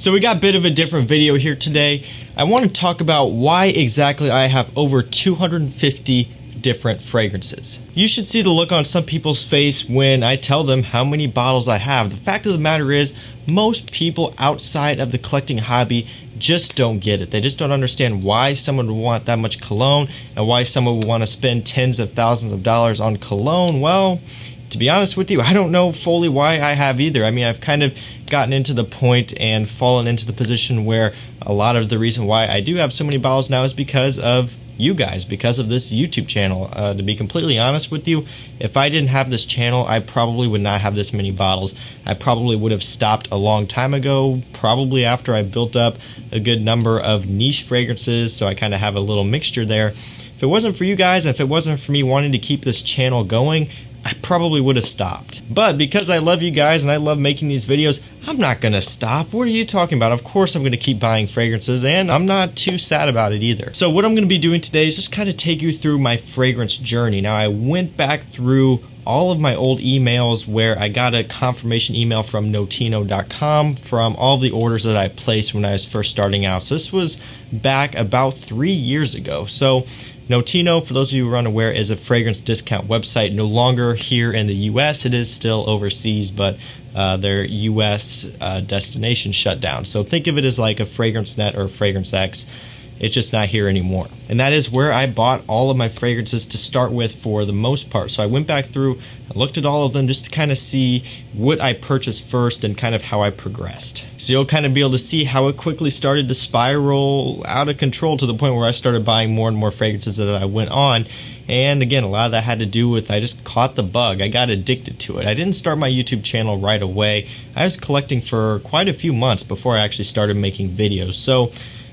So we got a bit of a different video here today. I want to talk about why exactly I have over 250 different fragrances. You should see the look on some people's face when I tell them how many bottles I have. The fact of the matter is, most people outside of the collecting hobby just don't get it. They just don't understand why someone would want that much cologne and why someone would want to spend tens of thousands of dollars on cologne. Well, to be honest with you, I don't know fully why I have either. I mean, I've kind of gotten into the point and fallen into the position where a lot of the reason why I do have so many bottles now is because of you guys, because of this YouTube channel. To be completely honest with you, if I didn't have this channel, I probably would not have this many bottles. I probably would have stopped a long time ago, probably after I built up a good number of niche fragrances, so I kind of have a little mixture there. If it wasn't for you guys, if it wasn't for me wanting to keep this channel going, I probably would have stopped. But because I love you guys and I love making these videos, I'm not going to stop. What are you talking about? Of course I'm going to keep buying fragrances, and I'm not too sad about it either. So what I'm going to be doing today is just kind of take you through my fragrance journey. Now, I went back through all of my old emails where I got a confirmation email from Notino.com from all the orders that I placed when I was first starting out. So this was back about 3 years ago. So Notino, for those of you who are unaware, is a fragrance discount website, no longer here in the US. It is still overseas, but their US destination shut down. So think of it as like a FragranceNet or FragranceX. It's just not here anymore. And that is where I bought all of my fragrances to start with for the most part. So I went back through, I looked at all of them just to kind of see what I purchased first and kind of how I progressed. So you'll kind of be able to see how it quickly started to spiral out of control to the point where I started buying more and more fragrances as I went on. And again, a lot of that had to do with I just caught the bug. I got addicted to it. I didn't start my YouTube channel right away. I was collecting for quite a few months before I actually started making videos. So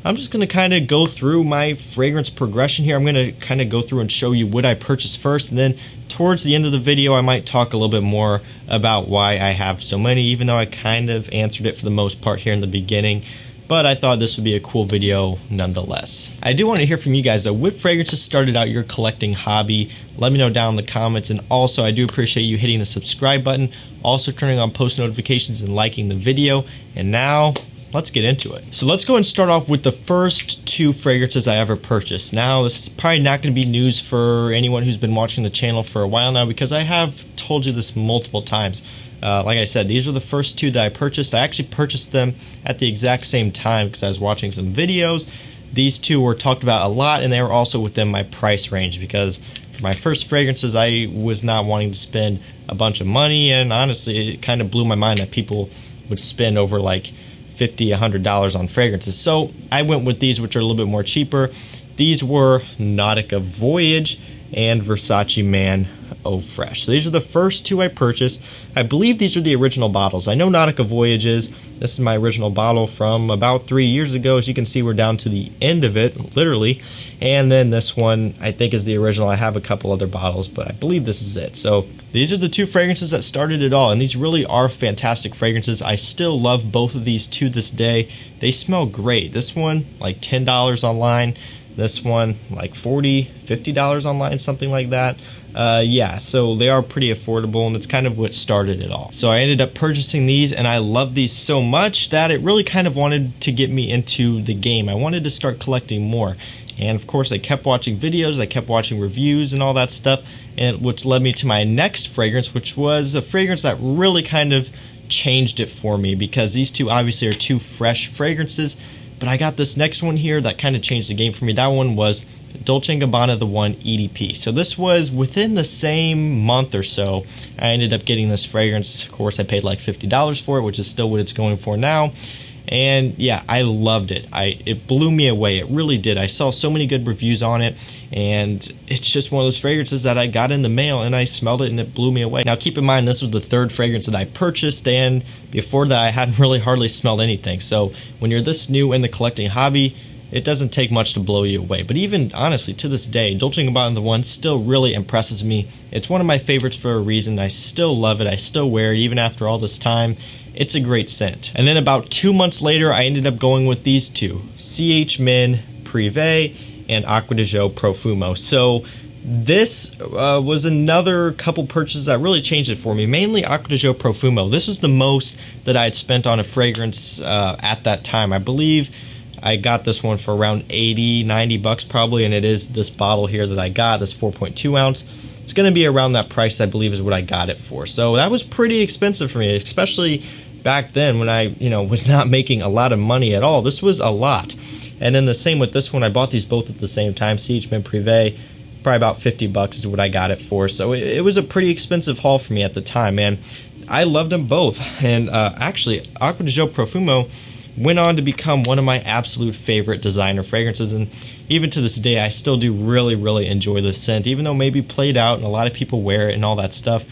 I'm just going to kind of go through my fragrance progression here. I'm going to kind of go through and show you what I purchased first, and then towards the end of the video I might talk a little bit more about why I have so many, even though I kind of answered it for the most part here in the beginning. But I thought this would be a cool video nonetheless. I do want to hear from you guys though. What fragrances started out your collecting hobby? Let me know down in the comments. And also, I do appreciate you hitting the subscribe button, also turning on post notifications and liking the video. And now, let's get into it. So let's go and start off with the first two fragrances I ever purchased. Now, this is probably not going to be news for anyone who's been watching the channel for a while now, because I have told you this multiple times. Like I said, these are the first two that I purchased. I actually purchased them at the exact same time because I was watching some videos. These two were talked about a lot, and they were also within my price range, because for my first fragrances, I was not wanting to spend a bunch of money, and honestly, it kind of blew my mind that people would spend over like $50, $100 on fragrances. So I went with these, which are a little bit more cheaper. These were Nautica Voyage and Versace Man Eau Fresh. So these are the first two I purchased. I believe these are the original bottles. I know Nautica Voyage is. This is my original bottle from about 3 years ago. As you can see, we're down to the end of it, literally. And then this one, I think, is the original. I have a couple other bottles, but I believe this is it. So these are the two fragrances that started it all, and these really are fantastic fragrances. I still love both of these to this day. They smell great. This one, like $10 online. This one, like $40, $50 online, something like that. Yeah, so they are pretty affordable, and it's kind of what started it all. So I ended up purchasing these, and I love these so much that it really kind of wanted to get me into the game. I wanted to start collecting more. And of course, I kept watching videos, I kept watching reviews and all that stuff, and which led me to my next fragrance, which was a fragrance that really kind of changed it for me, because these two obviously are two fresh fragrances. But I got this next one here that kind of changed the game for me. That one was Dolce & Gabbana The One EDP. So this was within the same month or so. I ended up getting this fragrance. Of course, I paid like $50 for it, which is still what it's going for now. And yeah, I loved it. It blew me away. It really did. I saw so many good reviews on it, and it's just one of those fragrances that I got in the mail and I smelled it and it blew me away. Now keep in mind, this was the third fragrance that I purchased, and before that I hadn't really hardly smelled anything. So when you're this new in the collecting hobby, it doesn't take much to blow you away. But even honestly, to this day, Dolce & Gabbana The One still really impresses me. It's one of my favorites for a reason. I still love it. I still wear it even after all this time. It's a great scent. And then about 2 months later, I ended up going with these two, CH Men Privé and Acqua di Gio Profumo. So This was another couple purchases that really changed it for me, mainly Acqua di Gio Profumo. This was the most that I had spent on a fragrance at that time. I believe I got this one for around 80, 90 bucks probably, and it is this bottle here that I got, this 4.2 ounce. It's going to be around that price, I believe, is what I got it for. So that was pretty expensive for me, especially back then when I, was not making a lot of money at all. This was a lot. And then the same with this one. I bought these both at the same time, Siege and Privé. Probably about 50 bucks is what I got it for. So it was a pretty expensive haul for me at the time, man. I loved them both. And actually, Acqua di Gio Profumo went on to become one of my absolute favorite designer fragrances. And even to this day, I still do really, really enjoy this scent. Even though maybe played out and a lot of people wear it and all that stuff,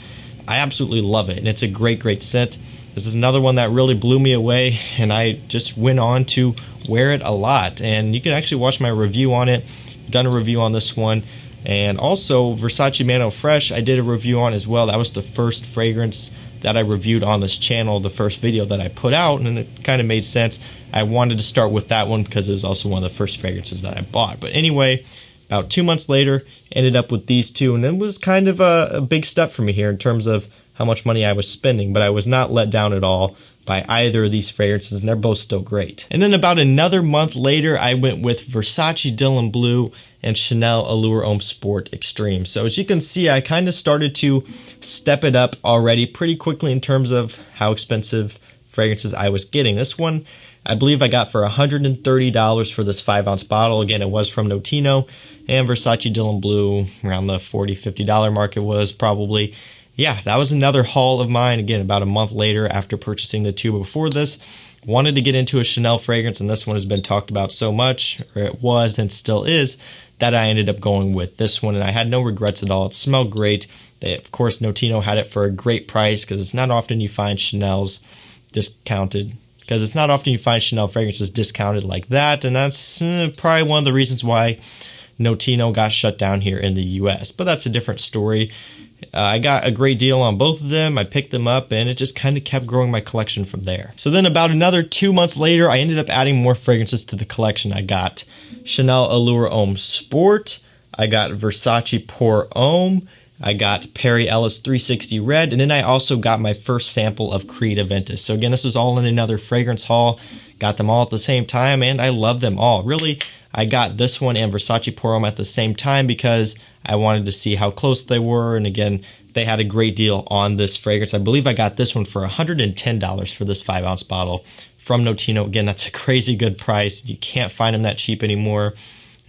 I absolutely love it. And it's a great, great scent. This is another one that really blew me away, and I just went on to wear it a lot. And you can actually watch my review on it. I've done a review on this one. And also Versace Mano Fresh I did a review on as well. That was the first fragrance that I reviewed on this channel, the first video that I put out, and it kind of made sense. I wanted to start with that one because it was also one of the first fragrances that I bought. But anyway, about 2 months later, ended up with these two, and it was kind of a big step for me here in terms of how much money I was spending, but I was not let down at all by either of these fragrances, and they're both still great. And then about another month later, I went with Versace Dylan Blue and Chanel Allure Homme Sport Extreme. So as you can see, I kind of started to step it up already pretty quickly in terms of how expensive fragrances I was getting. This one, I believe I got for $130 for this 5-ounce bottle. Again, it was from Notino, and Versace Dylan Blue, around the $40, $50 mark it was probably. Yeah, that was another haul of mine, again, about a month later after purchasing the two before this. Wanted to get into a Chanel fragrance, and this one has been talked about so much, or it was and still is, that I ended up going with this one, and I had no regrets at all. It smelled great. Of course, Notino had it for a great price, because it's not often you find Chanel's discounted, because it's not often you find Chanel fragrances discounted like that, and that's probably one of the reasons why Notino got shut down here in the US, but that's a different story. I got a great deal on both of them. I picked them up, and it just kind of kept growing my collection from there. So then about another 2 months later, I ended up adding more fragrances to the collection. I got Chanel Allure Homme Sport. I got Versace Pour Homme. I got Perry Ellis 360 Red. And then I also got my first sample of Creed Aventus. So again, this was all in another fragrance haul. Got them all at the same time, and I love them all. Really, I got this one and Versace Pour Homme at the same time because I wanted to see how close they were. And again, they had a great deal on this fragrance. I believe I got this one for $110 for this 5-ounce bottle from Notino. Again, that's a crazy good price. You can't find them that cheap anymore,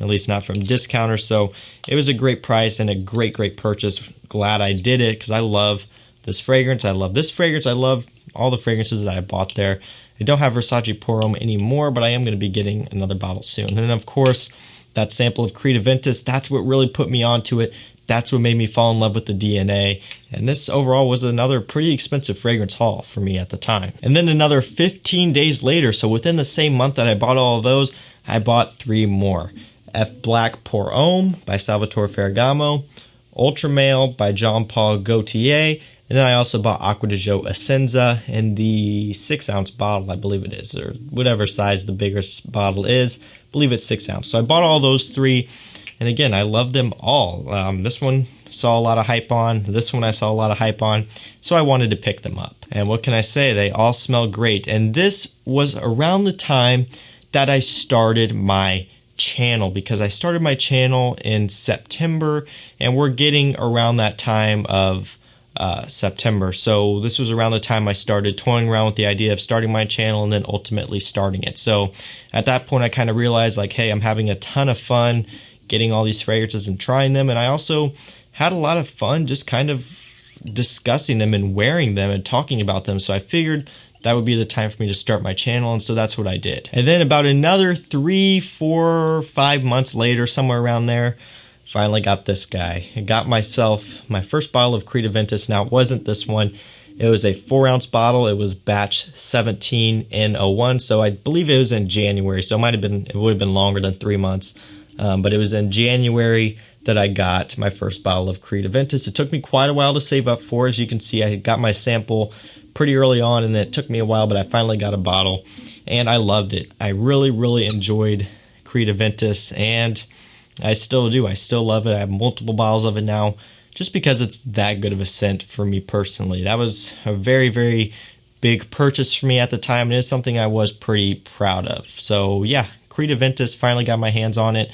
at least not from discounters. So it was a great price and a great, great purchase. Glad I did it because I love this fragrance. I love this fragrance. I love all the fragrances that I bought there. I don't have Versace Pour Homme anymore, but I am going to be getting another bottle soon. And then, of course, that sample of Creed Aventus, that's what really put me onto it. That's what made me fall in love with the DNA. And this overall was another pretty expensive fragrance haul for me at the time. And then another 15 days later, so within the same month that I bought all of those, I bought 3 more. F Black Pour Homme by Salvatore Ferragamo, Ultra Male by Jean-Paul Gaultier, and then I also bought Acqua di Gio Essenza in the 6-ounce bottle, I believe it is, or whatever size the bigger bottle is. I believe it's 6 ounce. So I bought all those 3, and again, I love them all. This one saw a lot of hype on. This one I saw a lot of hype on, so I wanted to pick them up. And what can I say? They all smell great. And this was around the time that I started my channel, because I started my channel in September, and we're getting around that time of September. So this was around the time I started toying around with the idea of starting my channel and then ultimately starting it. So at that point I kind of realized, like, hey, I'm having a ton of fun getting all these fragrances and trying them, and I also had a lot of fun just kind of discussing them and wearing them and talking about them. So I figured that would be the time for me to start my channel, and so that's what I did. And then about another 3, 4, 5 months later, somewhere around there, finally got this guy. I got myself my first bottle of Creed Aventus. Now, it wasn't this one. It was a 4-ounce bottle. It was batch 17N01, so I believe it was in January. So it would have been longer than 3 months, but it was in January that I got my first bottle of Creed Aventus. It took me quite a while to save up for. As you can see, I got my sample pretty early on, and it took me a while, but I finally got a bottle, and I loved it. I really, really enjoyed Creed Aventus, and I still do. I still love it. I have multiple bottles of it now just because it's that good of a scent for me personally. That was a very, very big purchase for me at the time, and it's something I was pretty proud of. So yeah, Creed Aventus, finally got my hands on it.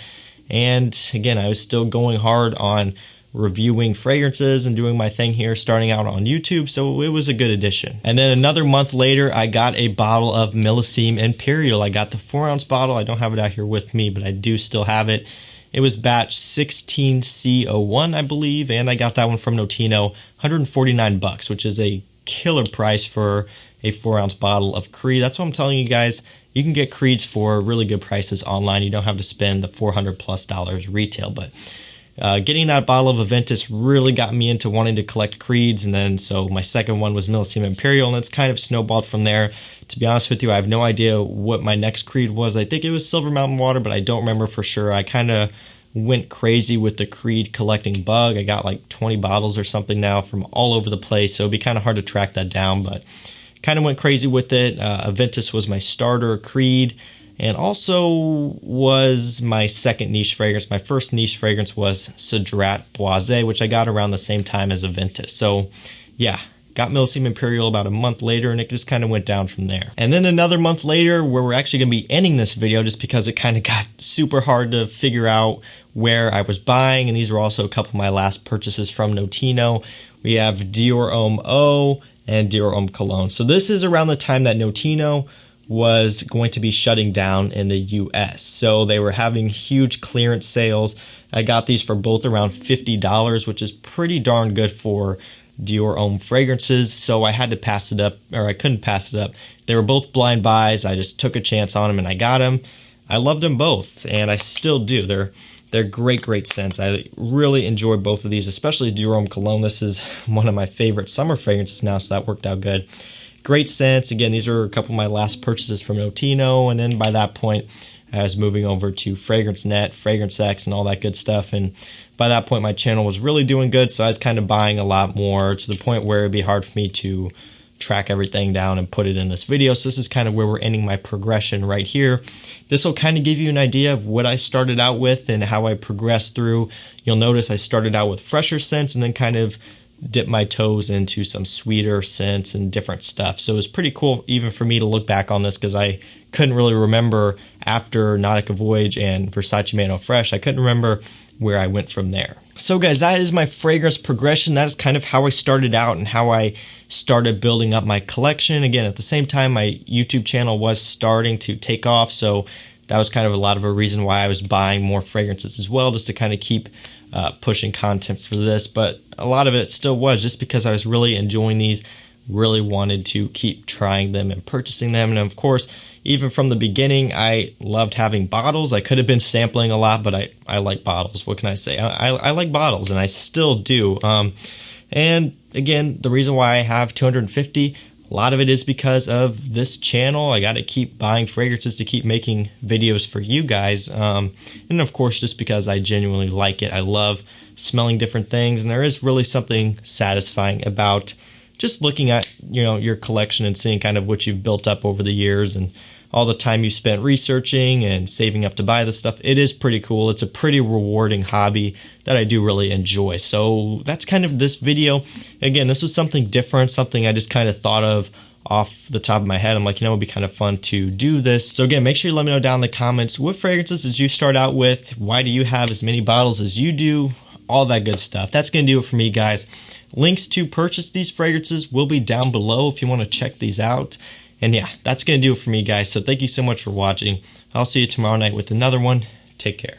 And again, I was still going hard on reviewing fragrances and doing my thing here, starting out on YouTube, so it was a good addition. And then another month later, I got a bottle of Millésime Imperial. I got the 4-ounce bottle. I don't have it out here with me, but I do still have it. It was batch 16C01, I believe, and I got that one from Notino, $149, which is a killer price for a 4-ounce bottle of Creed. That's what I'm telling you guys. You can get Creeds for really good prices online. You don't have to spend the $400+ retail, but getting that bottle of Aventus really got me into wanting to collect Creeds, and then so my second one was Millésime Imperial, and it's kind of snowballed from there. To be honest with you, I have no idea what my next Creed was. I think it was Silver Mountain Water, but I don't remember for sure. I kind of went crazy with the Creed collecting bug. I got like 20 bottles or something now from all over the place, so it'd be kind of hard to track that down, but kind of went crazy with it. Aventus was my starter Creed, and also was my second niche fragrance. My first niche fragrance was Cedrat Boisé, which I got around the same time as Aventus. So yeah, got Millésime Imperial about a month later, and it just kind of went down from there. And then another month later, where we're actually going to be ending this video just because it kind of got super hard to figure out where I was buying, and these were also a couple of my last purchases from Notino. We have Dior Homme Eau and Dior Homme Cologne. So this is around the time that Notino was going to be shutting down in the US. So they were having huge clearance sales. I got these for both around $50, which is pretty darn good for Dior Homme fragrances. So I had to pass it up, or I couldn't pass it up. They were both blind buys. I just took a chance on them and I got them. I loved them both, and I still do. They're great scents. I really enjoy both of these, especially Dior Homme Cologne. This is one of my favorite summer fragrances now, so that worked out good. Great scents. Again, these are a couple of my last purchases from Notino, and then by that point, I was moving over to FragranceNet, FragranceX, and all that good stuff. And by that point, my channel was really doing good, so I was kind of buying a lot more to the point where it'd be hard for me to track everything down and put it in this video. So this is kind of where we're ending my progression right here. This will kind of give you an idea of what I started out with and how I progressed through. You'll notice I started out with fresher scents and then kind of dip my toes into some sweeter scents and different stuff. So it was pretty cool even for me to look back on this, because I couldn't really remember after Nautica Voyage and Versace Man Eau Fresh. I couldn't remember where I went from there. So guys, that is my fragrance progression. That is kind of how I started out and how I started building up my collection. Again, at the same time, my YouTube channel was starting to take off, so that was kind of a lot of a reason why I was buying more fragrances as well, just to kind of keep pushing content for this. But a lot of it still was just because I was really enjoying these, really wanted to keep trying them and purchasing them. And of course, even from the beginning, I loved having bottles. I could have been sampling a lot, but I like bottles. What can I say? I like bottles, and I still do. And again, the reason why I have 250, a lot of it is because of this channel. I got to keep buying fragrances to keep making videos for you guys. And of course, just because I genuinely like it. I love smelling different things, and there is really something satisfying about just looking at, you know, your collection and seeing kind of what you've built up over the years and all the time you spent researching and saving up to buy this stuff. It is pretty cool. It's a pretty rewarding hobby that I do really enjoy. So that's kind of this video. Again, this was something different, something I just kind of thought of off the top of my head. I'm like, you know, it'd be kind of fun to do this. So again, make sure you let me know down in the comments, what fragrances did you start out with? Why do you have as many bottles as you do? All that good stuff. That's going to do it for me, guys. Links to purchase these fragrances will be down below if you want to check these out. And yeah, that's going to do it for me, guys. So thank you so much for watching. I'll see you tomorrow night with another one. Take care.